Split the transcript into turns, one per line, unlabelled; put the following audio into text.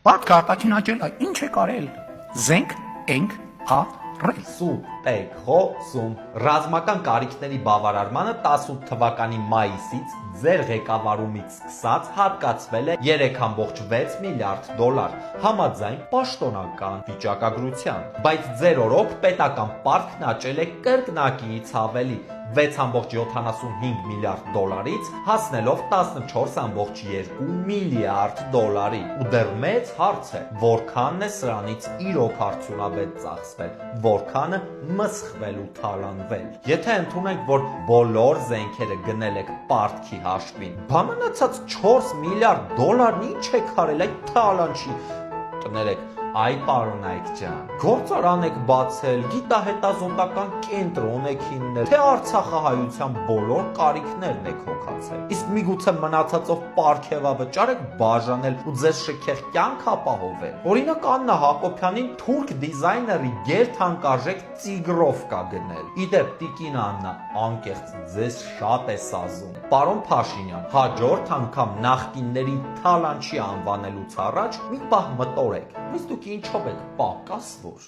Պատկա արտաքին աճել, ինչ է կարել։ Զենք ենք արել։
Սուտ եք խոսում։ Ռազմական կարիքների բավարարմանը 18 թվականի մայիսից ձեր ղեկավարումից սկսած հատկացվել է 3,6 միլիարդ դոլար, համաձայն պաշտոնական վիճակագրության։ Բայց ձեր օրոք պետական պարտքն աճել է կրկնակիից ավելի՝ 6,75 միլիարդ դոլարից հասնելով 14,2 միլիարդ դոլարի։ Ու դեռ մեծ հարց է, որքանն է սրանից իրոք արդյունավետ ծախսվել, որքանը մսխվել ու թալանվել։ Եթե ընդունենք, որ բոլոր զենքերը գնել եք պարտքի հաշվին, բա մնացած 4 միլիարդ դոլարն ինչ եք արել այդ թալանչի տներեք։ Այ պարոն Այգչյան, գործարան եք բացել, գիտահետազոտական կենտրոն եք հիմնել, թե Արցախահայության բոլոր կարիքներն եք հոգացել։ Իսկ միգուցե մնացածով պարգևավճար եք բաժանել ու ձեր շքեղ կյանք ապահովել։ Օրինակ Աննա Հակոբյանին թուրք դիզայների գերթանկարժեք ծիգրովկա գնել։ Իդեպ տիկին Աննա, անկեղծ ձեզ շատ է սազում։ Պարոն Փաշինյան, հաջորդ անգամ նախկիններին թալանչի անվանելուց առաջ մի պահ մտորեք։ Իսկ դուք ինչով եք պակաս որ։